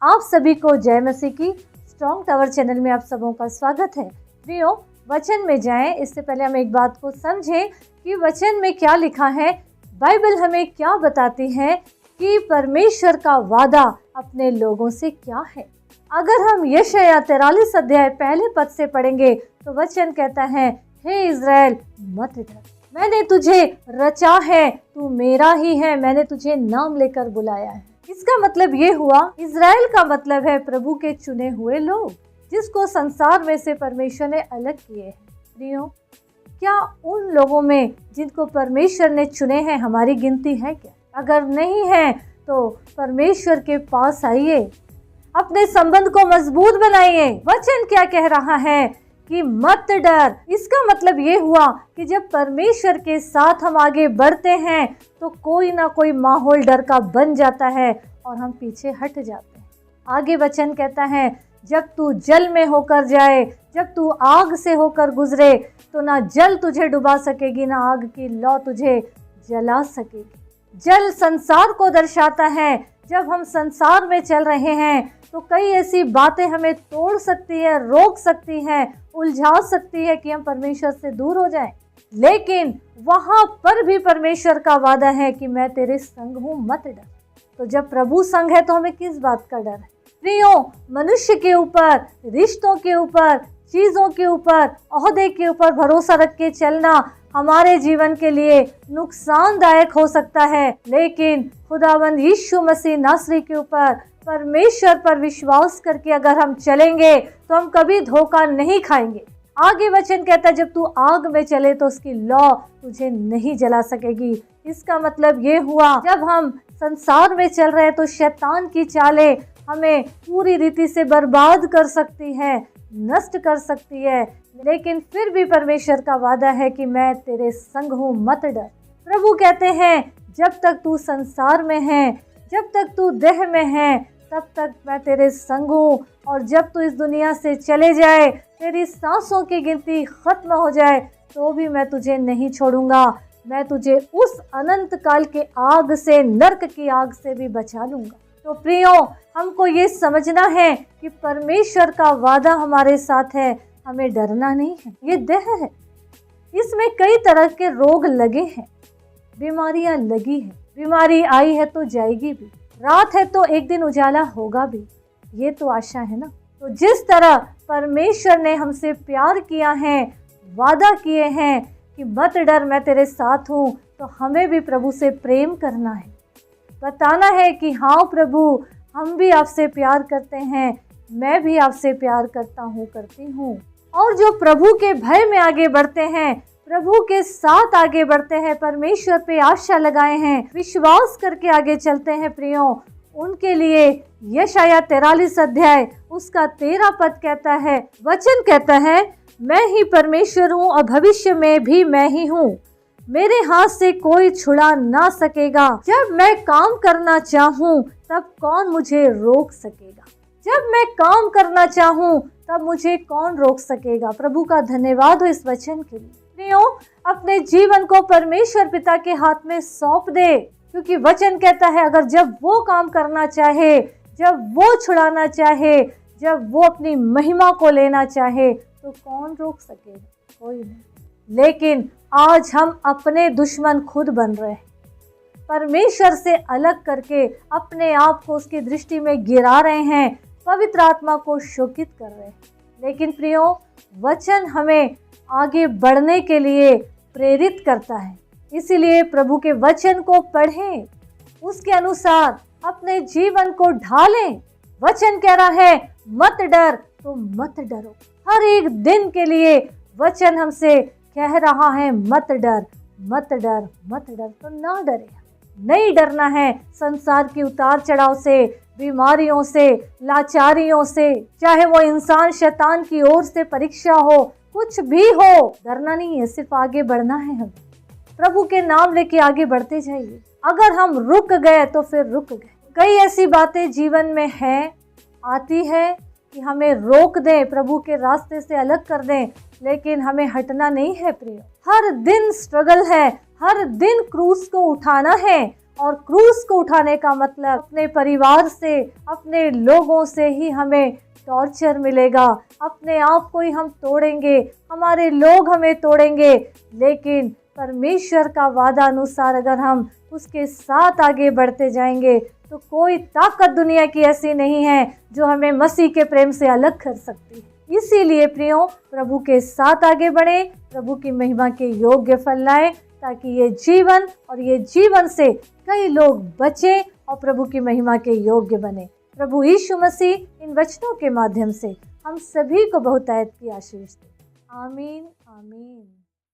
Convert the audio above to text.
आप सभी को जय मसीह की स्ट्रॉन्ग टावर चैनल में आप सबों का स्वागत है। प्रियो, वचन में जाएं इससे पहले हम एक बात को समझें कि वचन में क्या लिखा है। बाइबल हमें क्या बताती है कि परमेश्वर का वादा अपने लोगों से क्या है। अगर हम यशायाह 43 अध्याय पहले पद से पढ़ेंगे तो वचन कहता है, हे इज़राइल मत डर, मैंने तुझे रचा है, तू मेरा ही है, मैंने तुझे नाम लेकर बुलाया है। इसका मतलब ये हुआ, इज़राइल का मतलब है प्रभु के चुने हुए लोग, जिसको संसार में से परमेश्वर ने अलग किए हैं। प्रियो, क्या उन लोगों में जिनको परमेश्वर ने चुने हैं हमारी गिनती है क्या? अगर नहीं है तो परमेश्वर के पास आइए, अपने संबंध को मजबूत बनाइए। वचन क्या कह रहा है कि मत डर। इसका मतलब ये हुआ कि जब परमेश्वर के साथ हम आगे बढ़ते हैं तो कोई ना कोई माहौल डर का बन जाता है और हम पीछे हट जाते हैं। आगे वचन कहता है, जब तू जल में होकर जाए, जब तू आग से होकर गुजरे तो ना जल तुझे डुबा सकेगी, ना आग की लौ तुझे जला सकेगी। जल संसार को दर्शाता है। जब हम संसार में चल रहे हैं तो कई ऐसी बातें हमें तोड़ सकती है, रोक सकती है, उलझा सकती है कि हम परमेश्वर से दूर हो जाएं। लेकिन वहां पर भी परमेश्वर का वादा है कि मैं तेरे संग हूँ, मत डर। तो जब प्रभु संग है तो हमें किस बात का डर है? प्रियो, मनुष्य के ऊपर, रिश्तों के ऊपर, चीज़ों के ऊपर, ओहदे के ऊपर भरोसा रख के चलना हमारे जीवन के लिए नुकसानदायक हो सकता है, लेकिन खुदावंद यीशु मसीह नासरी के ऊपर, परमेश्वर पर विश्वास करके अगर हम चलेंगे तो हम कभी धोखा नहीं खाएंगे। आगे वचन कहता है, जब तू आग में चले तो उसकी लौ तुझे नहीं जला सकेगी। इसका मतलब ये हुआ, जब हम संसार में चल रहे हैं तो शैतान की चालें हमें पूरी रीति से बर्बाद कर सकती है, नष्ट कर सकती है, लेकिन फिर भी परमेश्वर का वादा है कि मैं तेरे संग हूँ, मत डर। प्रभु कहते हैं, जब तक तू संसार में है, जब तक तू देह में है, तब तक मैं तेरे संग हूँ, और जब तू इस दुनिया से चले जाए, तेरी सांसों की गिनती खत्म हो जाए, तो भी मैं तुझे नहीं छोड़ूंगा। मैं तुझे उस अनंत काल के आग से, नरक की आग से भी बचा लूंगा। तो प्रियो, हमको ये समझना है कि परमेश्वर का वादा हमारे साथ है, हमें डरना नहीं है। ये देह है, इसमें कई तरह के रोग लगे हैं, बीमारियां लगी हैं। बीमारी आई है तो जाएगी भी, रात है तो एक दिन उजाला होगा भी, ये तो आशा है ना। तो जिस तरह परमेश्वर ने हमसे प्यार किया है, वादा किए हैं कि मत डर, मैं तेरे साथ हूँ, तो हमें भी प्रभु से प्रेम करना है, बताना है कि हाँ प्रभु, हम भी आपसे प्यार करते हैं, मैं भी आपसे प्यार करता हूँ, करती हूँ। और जो प्रभु के भय में आगे बढ़ते हैं, प्रभु के साथ आगे बढ़ते हैं, परमेश्वर पे आशा लगाए हैं, विश्वास करके आगे चलते हैं, प्रियो, उनके लिए यशायाह 43 अध्याय उसका 13 पद कहता है, वचन कहता है, मैं ही परमेश्वर हूँ और भविष्य में भी मैं ही हूँ, मेरे हाथ से कोई छुड़ा ना सकेगा। जब मैं काम करना चाहूँ तब कौन मुझे रोक सकेगा? जब मैं काम करना चाहूँ तब मुझे कौन रोक सकेगा? प्रभु का धन्यवाद हो इस वचन के लिए। प्रियो, अपने जीवन को परमेश्वर पिता के हाथ में सौंप दे, क्योंकि वचन कहता है, अगर जब वो काम करना चाहे, जब वो छुड़ाना चाहे, जब वो अपनी महिमा को लेना चाहे, तो कौन रोक सकेगा? कोई नहीं। लेकिन आज हम अपने दुश्मन खुद बन रहे हैं, परमेश्वर से अलग करके अपने आप को उसकी दृष्टि में गिरा रहे हैं, पवित्र आत्मा को शोकित कर रहे हैं। लेकिन प्रियो, वचन हमें आगे बढ़ने के लिए प्रेरित करता है, इसीलिए प्रभु के वचन को पढ़ें, उसके अनुसार अपने जीवन को ढालें। वचन कह रहा है, मत डर, तो मत डरो। हर एक दिन के लिए वचन हमसे कह रहा है, मत डर, मत डर, मत डर। तो ना डरे, नहीं डरना है संसार की उतार चढ़ाव से, बीमारियों से, लाचारियों से, चाहे वो इंसान शैतान की ओर से परीक्षा हो, कुछ भी हो, डरना नहीं है, सिर्फ आगे बढ़ना है। हम प्रभु के नाम लेके आगे बढ़ते जाइए। अगर हम रुक गए तो फिर रुक गए। कई ऐसी बातें जीवन में है, आती है कि हमें रोक दें, प्रभु के रास्ते से अलग कर दें, लेकिन हमें हटना नहीं है प्रिय। हर दिन स्ट्रगल है, हर दिन क्रूस को उठाना है, और क्रूस को उठाने का मतलब अपने परिवार से, अपने लोगों से ही हमें टॉर्चर मिलेगा। अपने आप को ही हम तोड़ेंगे, हमारे लोग हमें तोड़ेंगे, लेकिन परमेश्वर का वादा अनुसार अगर हम उसके साथ आगे बढ़ते जाएंगे तो कोई ताकत दुनिया की ऐसी नहीं है जो हमें मसीह के प्रेम से अलग कर सकती है। इसीलिए प्रियो, प्रभु के साथ आगे बढ़े, प्रभु की महिमा के योग्य फल लाएं, ताकि ये जीवन और ये जीवन से कई लोग बचें और प्रभु की महिमा के योग्य बने। प्रभु यीशु मसीह इन वचनों के माध्यम से हम सभी को बहुतायत की आशीष दे। आमीन आमीन।